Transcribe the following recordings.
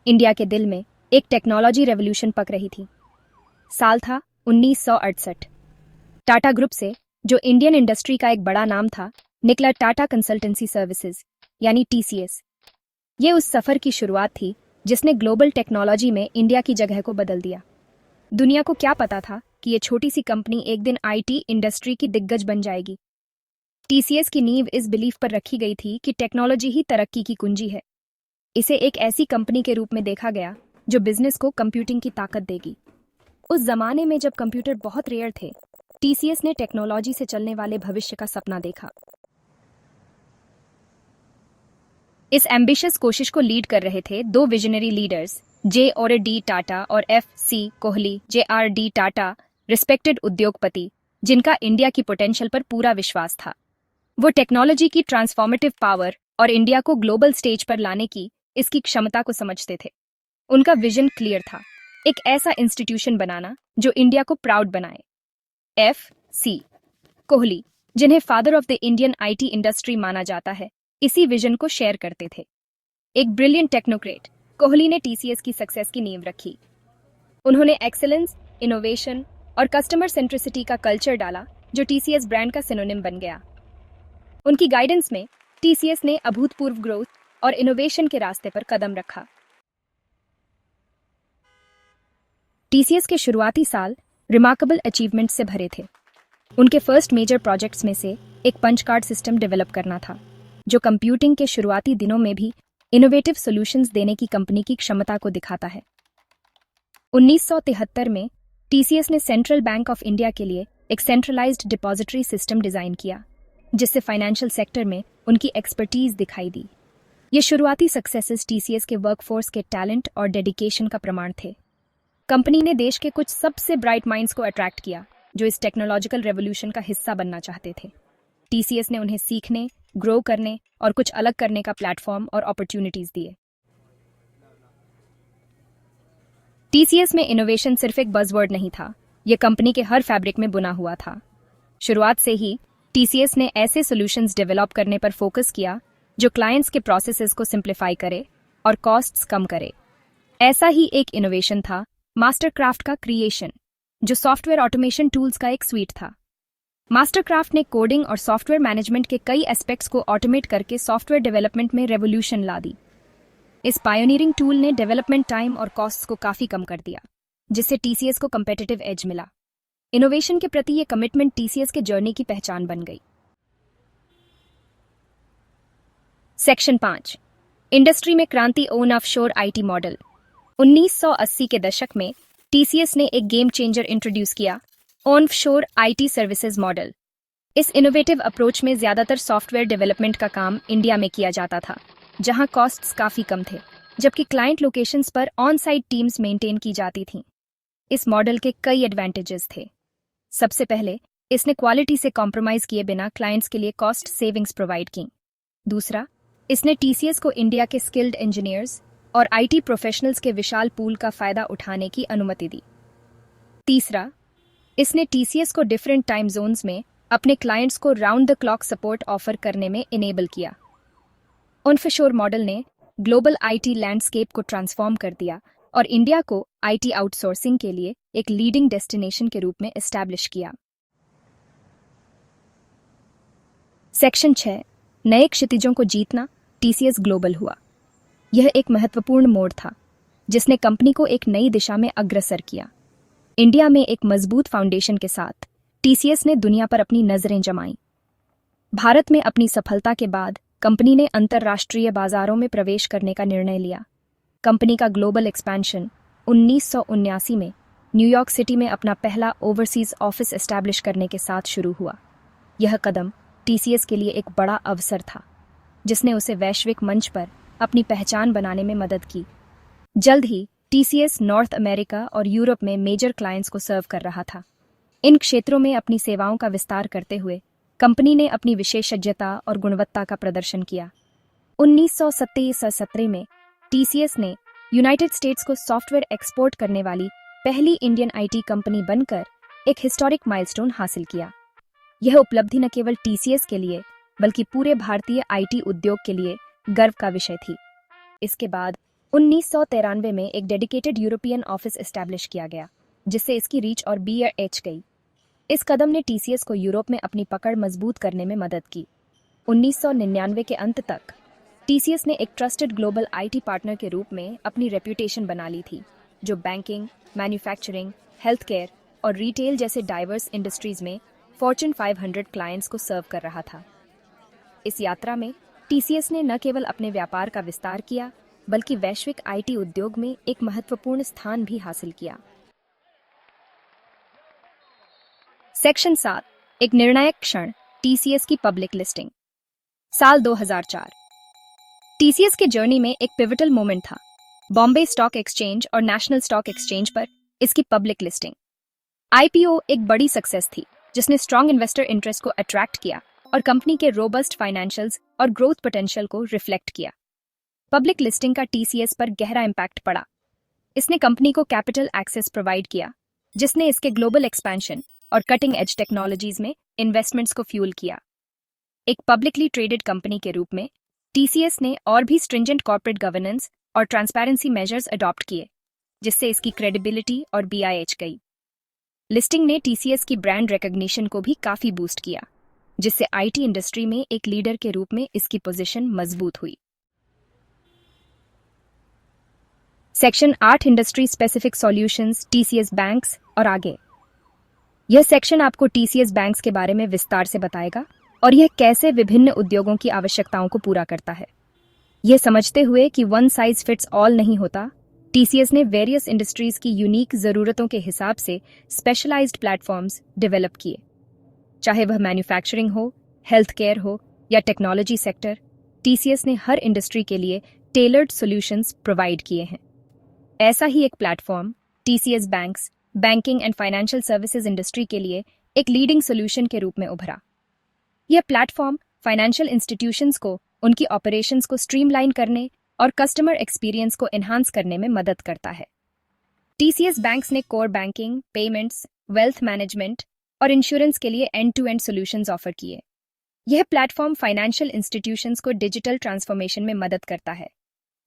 India के दिल में एक टेक्नोलॉजी रेवोल्यूशन पक रही थी। साल था 1968। टाटा ग्रुप से, जो इंडियन इंडस्ट्री का एक बड़ा नाम था, निकला टाटा कंसल्टेंसी सर्विसेज यानी टीसीएस। ये उस सफर की शुरुआत थी जिसने ग्लोबल टेक्नोलॉजी में इंडिया की जगह को बदल दिया। दुनिया को क्या पता था कि ये छोटी सी कंपनी एक दिन आईटी इंडस्ट्री की दिग्गज बन जाएगी। टीसीएस की नींव इस बिलीफ पर रखी गई थी कि टेक्नोलॉजी ही तरक्की की कुंजी है। इसे एक ऐसी कंपनी के रूप में देखा गया जो बिजनेस को कंप्यूटिंग की ताकत देगी। उस जमाने में जब कंप्यूटर बहुत रेयर थे, टीसीएस ने टेक्नोलॉजी से चलने वाले भविष्य का सपना देखा। इस एम्बिशियस कोशिश को लीड कर रहे थे दो विजनरी लीडर्स, जे.आर.डी. टाटा और एफ.सी. कोहली। जे.आर.डी. टाटा रिस्पेक्टेड उद्योगपति जिनका इंडिया की पोटेंशियल पर पूरा विश्वास था। वो टेक्नोलॉजी की ट्रांसफॉर्मेटिव पावर और इंडिया को ग्लोबल स्टेज पर लाने की इसकी क्षमता को समझते थे। उनका विजन क्लियर था, एक ऐसा इंस्टीट्यूशन बनाना जो इंडिया को प्राउड बनाए। एफ.सी. कोहली, जिन्हें father of the Indian IT industry माना जाता है, इसी विजन को शेयर करते थे। एक ब्रिलियंट टेक्नोक्रेट, कोहली ने टीसीएस की सक्सेस की नींव रखी। उन्होंने एक्सेलेंस, इनोवेशन और कस्टमर सेंट्रिसिटी का कल्चर डाला जो टीसीएस ब्रांड का सिनोनिम बन गया। उनकी गाइडेंस में टीसीएस ने अभूतपूर्व ग्रोथ और इनोवेशन के रास्ते पर कदम रखा। टीसीएस के शुरुआती साल रिमार्केबल अचीवमेंट से भरे थे। उनके फर्स्ट मेजर प्रोजेक्ट्स में से एक पंच कार्ड सिस्टम डेवलप करना था, जो कंप्यूटिंग के शुरुआती दिनों में भी इनोवेटिव सॉल्यूशंस देने की कंपनी की क्षमता को दिखाता है। 1973 में टीसीएस ने सेंट्रल बैंक ऑफ इंडिया के लिए एक सेंट्रलाइज्ड डिपॉजिटरी सिस्टम डिजाइन किया, जिससे फाइनेंशियल सेक्टर में उनकी एक्सपर्टीज दिखाई दी। ये शुरुआती सक्सेसेस टीसीएस के वर्कफोर्स के टैलेंट और डेडिकेशन का प्रमाण थे। कंपनी ने देश के कुछ सबसे ब्राइट माइंड्स को अट्रैक्ट किया जो इस टेक्नोलॉजिकल रेवोल्यूशन का हिस्सा बनना चाहते थे। टीसीएस ने उन्हें सीखने, ग्रो करने और कुछ अलग करने का प्लेटफॉर्म और अपॉर्चुनिटीज दिए। टीसीएस में इनोवेशन सिर्फ एक बज़वर्ड नहीं था, यह कंपनी के हर फैब्रिक में बुना हुआ था। शुरुआत से ही टीसीएस ने ऐसे सॉल्यूशंस डेवलप करने पर फोकस किया जो क्लाइंट्स के प्रोसेसेस को सिंप्लीफाई करे और कॉस्ट्स कम करे। ऐसा ही एक इनोवेशन था मास्टरक्राफ्ट का क्रिएशन, जो सॉफ्टवेयर ऑटोमेशन टूल्स का एक स्वीट था। मास्टरक्राफ्ट ने कोडिंग और सॉफ्टवेयर मैनेजमेंट के कई एस्पेक्ट्स को ऑटोमेट करके सॉफ्टवेयर डेवलपमेंट में रेवोल्यूशन ला दी। इस पायोनियरिंग टूल ने डेवलपमेंट टाइम और कॉस्ट्स को काफी कम कर दिया, जिससे टीसीएस को कंपेटिटिव एज मिला। इनोवेशन के प्रति ये कमिटमेंट टीसीएस के जर्नी की पहचान बन गई। सेक्शन 5, इंडस्ट्री में क्रांति ऑन ऑफशोर आईटी मॉडल। 1980 के दशक में टीसीएस ने एक गेम चेंजर इंट्रोड्यूस किया, ऑनशोर आईटी सर्विसेज मॉडल। इस इनोवेटिव अप्रोच में ज्यादातर सॉफ्टवेयर डेवलपमेंट का काम इंडिया में किया जाता था, जहां कॉस्ट्स काफी कम थे, जबकि क्लाइंट लोकेशंस पर ऑन साइट टीम्स मेंटेन की जाती थीं। इस मॉडल के कई एडवांटेजेस थे। सबसे पहले, इसने क्वालिटी से कॉम्प्रोमाइज किए बिना क्लाइंट्स के लिए कॉस्ट सेविंग्स प्रोवाइड की। दूसरा, इसने टीसीएस को इंडिया के स्किल्ड इंजीनियर्स और आईटी प्रोफेशनल्स के विशाल पूल का फायदा उठाने की अनुमति दी। तीसरा, इसने टीसीएस को डिफरेंट टाइम जोन्स में अपने क्लाइंट्स को round the clock support offer करने में इनेबल किया। ऑनशोर मॉडल ने ग्लोबल आईटी लैंडस्केप को ट्रांसफॉर्म कर दिया और इंडिया को आईटी आउटसोर्सिंग के लिए एक लीडिंग डेस्टिनेशन के रूप में एस्टैब्लिश किया। सेक्शन 6, नए क्षितिजों को जीतना। टीसीएस ग्लोबल हुआ। यह एक महत्वपूर्ण मोड़ था जिसने कंपनी को एक नई दिशा में अग्रसर किया। इंडिया में एक मजबूत फाउंडेशन के साथ टीसीएस ने दुनिया पर अपनी नजरें जमाई। भारत में अपनी सफलता के बाद कंपनी ने अंतर्राष्ट्रीय बाजारों में प्रवेश करने का निर्णय लिया। कंपनी का ग्लोबल एक्सपेंशन 1979 में न्यूयॉर्क सिटी में अपना पहला ओवरसीज ऑफिस एस्टैब्लिश करने के साथ शुरू हुआ। यह कदम टीसीएस के लिए एक बड़ा अवसर था, जिसने उसे वैश्विक मंच पर अपनी पहचान बनाने में मदद की। जल्द ही टीसीएस नॉर्थ अमेरिका और यूरोप में मेजर क्लाइंट्स को सर्व कर रहा था। इन क्षेत्रों में अपनी सेवाओं का विस्तार करते हुए कंपनी ने अपनी विशेषज्ञता और गुणवत्ता का प्रदर्शन किया। 1977 में टीसीएस ने यूनाइटेड स्टेट्स को सॉफ्टवेयर एक्सपोर्ट करने वाली पहली इंडियन आईटी कंपनी बनकर एक हिस्टोरिक माइलस्टोन हासिल किया। यह उपलब्धि न केवल टीसीएस के लिए बल्कि पूरे भारतीय आईटी उद्योग के लिए गर्व का विषय थी। इसके बाद 1993 में एक डेडिकेटेड यूरोपियन ऑफिस एस्टैब्लिश किया गया, जिससे इसकी रीच और बढ़ गई। इस कदम ने टीसीएस को यूरोप में अपनी पकड़ मजबूत करने में मदद की। 1999 के अंत तक टीसीएस ने एक ट्रस्टेड ग्लोबल आईटी पार्टनर के रूप में अपनी रेप्यूटेशन बना ली थी, जो बैंकिंग, मैन्युफैक्चरिंग, हेल्थ केयर और रिटेल जैसे डाइवर्स इंडस्ट्रीज में फॉर्च्यून 500 क्लाइंट्स को सर्व कर रहा था। इस यात्रा में टीसीएस ने न केवल अपने व्यापार का विस्तार किया, बल्कि वैश्विक आईटी उद्योग में एक महत्वपूर्ण स्थान भी हासिल किया। सेक्शन 7, एक निर्णायक क्षण, टीसीएस की पब्लिक लिस्टिंग। साल 2004 टीसीएस के जर्नी में एक पिवटल मोमेंट था। बॉम्बे स्टॉक एक्सचेंज और नेशनल स्टॉक एक्सचेंज पर इसकी पब्लिक लिस्टिंग। आईपीओ एक बड़ी सक्सेस थी, जिसने स्ट्रॉन्ग इन्वेस्टर इंटरेस्ट को अट्रैक्ट किया और कंपनी के रोबस्ट फाइनेंशियल्स और ग्रोथ पोटेंशियल को रिफ्लेक्ट किया। पब्लिक लिस्टिंग का टीसीएस पर गहरा इंपैक्ट पड़ा। इसने कंपनी को कैपिटल एक्सेस प्रोवाइड किया, जिसने इसके ग्लोबल एक्सपेंशन और कटिंग एज टेक्नोलॉजीज में इन्वेस्टमेंट्स को फ्यूल किया। एक पब्लिकली ट्रेडेड कंपनी के रूप में टीसीएस ने और भी स्ट्रिंजेंट कॉर्पोरेट गवर्नेंस और ट्रांसपेरेंसी मेजर्स अडॉप्ट किए, जिससे इसकी क्रेडिबिलिटी और बढ़ गई। लिस्टिंग ने टीसीएस की ब्रांड रिकॉग्निशन को भी काफी बूस्ट किया, जिससे आईटी इंडस्ट्री में एक लीडर के रूप में इसकी पोजीशन मजबूत हुई। Section 8, industry specific solutions, TCS banks और आगे। यह सेक्शन आपको टीसीएस बैंक्स के बारे में विस्तार से बताएगा और यह कैसे विभिन्न उद्योगों की आवश्यकताओं को पूरा करता है। यह समझते हुए कि वन साइज फिट्स ऑल नहीं होता, टीसीएस ने वेरियस इंडस्ट्रीज की यूनिक जरूरतों के हिसाब से स्पेशलाइज्ड प्लेटफॉर्म्स डेवलप किए। चाहे वह मैन्युफैक्चरिंग हो, हेल्थ केयर हो या टेक्नोलॉजी सेक्टर, टीसीएस ने हर इंडस्ट्री के लिए टेलर्ड सॉल्यूशंस प्रोवाइड किए हैं। ऐसा ही एक platform TCS banks banking and financial services industry के लिए एक लीडिंग सॉल्यूशन के रूप में उभरा। यह प्लेटफॉर्म फाइनेंशियल इंस्टीट्यूशंस को उनकी ऑपरेशंस को स्ट्रीमलाइन करने और कस्टमर एक्सपीरियंस को एनहांस करने में मदद करता है। टीसीएस बैंक्स ने core banking, payments, wealth management और इंश्योरेंस के लिए end to end solutions offer किए। यह प्लेटफॉर्म फाइनेंशियल इंस्टीट्यूशंस को डिजिटल ट्रांसफॉर्मेशन में मदद करता है,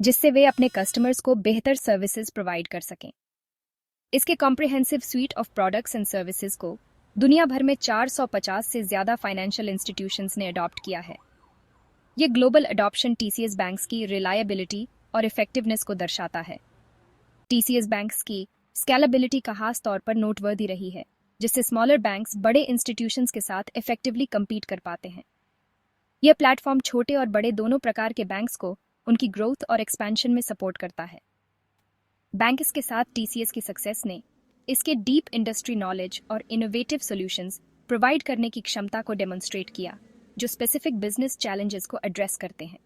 जिससे वे अपने कस्टमर्स को बेहतर सर्विसेज प्रोवाइड कर सकें। इसके comprehensive sweet of products and services को दुनिया भर में 450 से ज्यादा फाइनेंशियल इंस्टीट्यूशंस ने अडॉप्ट किया है। यह ग्लोबल अडॉप्शन टीसीएस बैंक्स की रिलायबिलिटी और इफेक्टिवनेस को दर्शाता है। टीसीएस बैंक्स की स्केलेबिलिटी का खास तौर पर नोटवर्दी रही है, जिससे स्मॉलर बैंक्स बड़े इंस्टीट्यूशंस के साथ इफेक्टिवली compete कर पाते हैं। यह प्लेटफॉर्म छोटे और बड़े दोनों प्रकार के बैंक्स को उनकी ग्रोथ और एक्सपेंशन में सपोर्ट करता है। बैंक्स के साथ टीसीएस की सक्सेस ने इसके डीप इंडस्ट्री नॉलेज और इनोवेटिव सॉल्यूशंस प्रोवाइड करने की क्षमता को डेमोन्स्ट्रेट किया, जो स्पेसिफिक बिजनेस चैलेंजेस को एड्रेस करते हैं।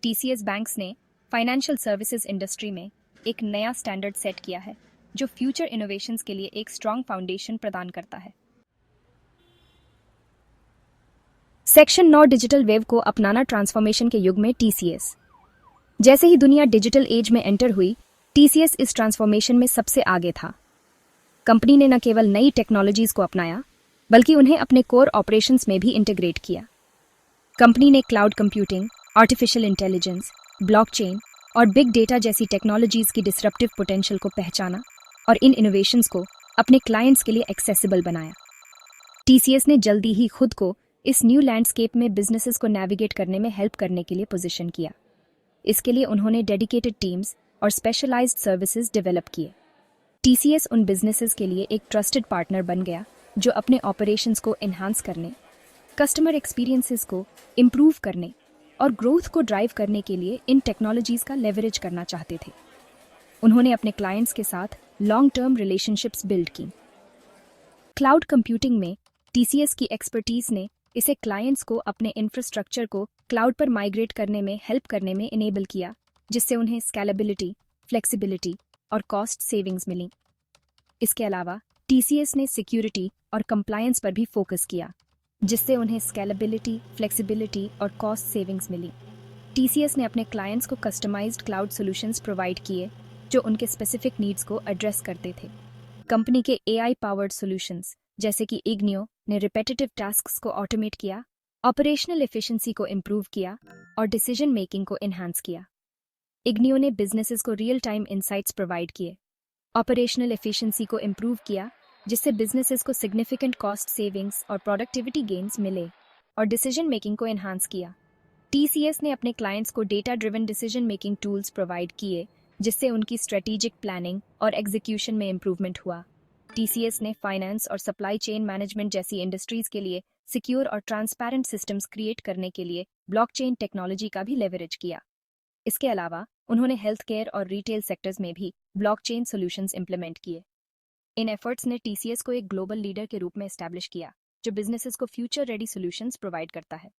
टीसीएस बैंक्स ने फाइनेंशियल सर्विसेज इंडस्ट्री में एक नया स्टैंडर्ड सेट किया है, जो फ्यूचर इनोवेशंस के लिए एक स्ट्रॉन्ग फाउंडेशन प्रदान करता है। सेक्शन 9, डिजिटल वेव को अपनाना, ट्रांसफॉर्मेशन के युग में टीसीएस। जैसे ही दुनिया डिजिटल एज में एंटर हुई, टीसीएस इस ट्रांसफॉर्मेशन में सबसे आगे था। कंपनी ने न केवल नई टेक्नोलॉजीज को अपनाया, बल्कि उन्हें अपने कोर ऑपरेशंस में भी इंटीग्रेट किया। कंपनी ने cloud computing, artificial intelligence, blockchain और बिग डेटा जैसी टेक्नोलॉजीज की डिसरप्टिव पोटेंशियल को पहचाना और इन इनोवेशंस को अपने क्लाइंट्स के लिए एक्सेसिबल बनाया। टीसीएस ने जल्दी ही खुद को इस न्यू लैंडस्केप में बिजनेसेस को नेविगेट करने में हेल्प करने के लिए पोजीशन किया। इसके लिए उन्होंने डेडिकेटेड टीम्स और स्पेशलाइज्ड सर्विसेज डेवलप किए। टीसीएस उन बिजनेसेस के लिए एक ट्रस्टेड पार्टनर बन गया, जो अपने ऑपरेशंस को एनहांस करने, कस्टमर एक्सपीरियंसेस को इम्प्रूव करने और ग्रोथ को ड्राइव करने के लिए इन टेक्नोलॉजीज का लेवरेज करना चाहते थे। उन्होंने अपने क्लाइंट्स के साथ लॉन्ग टर्म रिलेशनशिप्स बिल्ड की। क्लाउड कंप्यूटिंग में टीसीएस की एक्सपर्टीज ने इसे क्लाइंट्स को अपने इंफ्रास्ट्रक्चर को क्लाउड पर माइग्रेट करने में हेल्प करने में इनेबल किया, जिससे उन्हें स्केलेबिलिटी, फ्लेक्सिबिलिटी और कॉस्ट सेविंग्स मिली। इसके अलावा टीसीएस ने सिक्योरिटी और कंप्लायंस पर भी फोकस किया, जिससे उन्हें स्केलेबिलिटी, फ्लेक्सिबिलिटी और कॉस्ट सेविंग्स मिली। टीसीएस ने अपने क्लाइंट्स को कस्टमाइज्ड क्लाउड सॉल्यूशंस प्रोवाइड किए, जो उनके स्पेसिफिक नीड्स को एड्रेस करते थे। कंपनी के एआई पावर्ड सॉल्यूशंस जैसे कि इग्नियो ने रिपेटिटिव टास्क्स को ऑटोमेट किया, ऑपरेशनल एफिशिएंसी को इम्प्रूव किया और डिसीजन मेकिंग को एनहांस किया। इग्नियो ने बिजनेसेस को रियल टाइम इंसाइट्स प्रोवाइड किए, ऑपरेशनल एफिशिएंसी को इम्प्रूव किया, जिससे बिजनेसेस को सिग्निफिकेंट कॉस्ट सेविंग्स और प्रोडक्टिविटी गेन्स मिले, और डिसीजन मेकिंग को एनहांस किया। टीसीएस ने अपने क्लाइंट्स को data driven decision making tools provide किए, जिससे उनकी स्ट्रेटेजिक प्लानिंग और एग्जीक्यूशन में इंप्रूवमेंट हुआ। टीसीएस ने फाइनेंस और सप्लाई चेन मैनेजमेंट जैसी इंडस्ट्रीज के लिए सिक्योर और ट्रांसपेरेंट सिस्टम्स क्रिएट करने के लिए ब्लॉकचेन टेक्नोलॉजी का भी लेवरेज किया। इसके अलावा उन्होंने हेल्थ केयर और रिटेल सेक्टर्स में भी ब्लॉकचेन सॉल्यूशंस इंप्लीमेंट किए। इन एफर्ट्स ने टीसीएस को एक ग्लोबल लीडर के रूप में एस्टैब्लिश किया, जो बिजनेसेस को फ्यूचर रेडी सॉल्यूशंस प्रोवाइड करता है।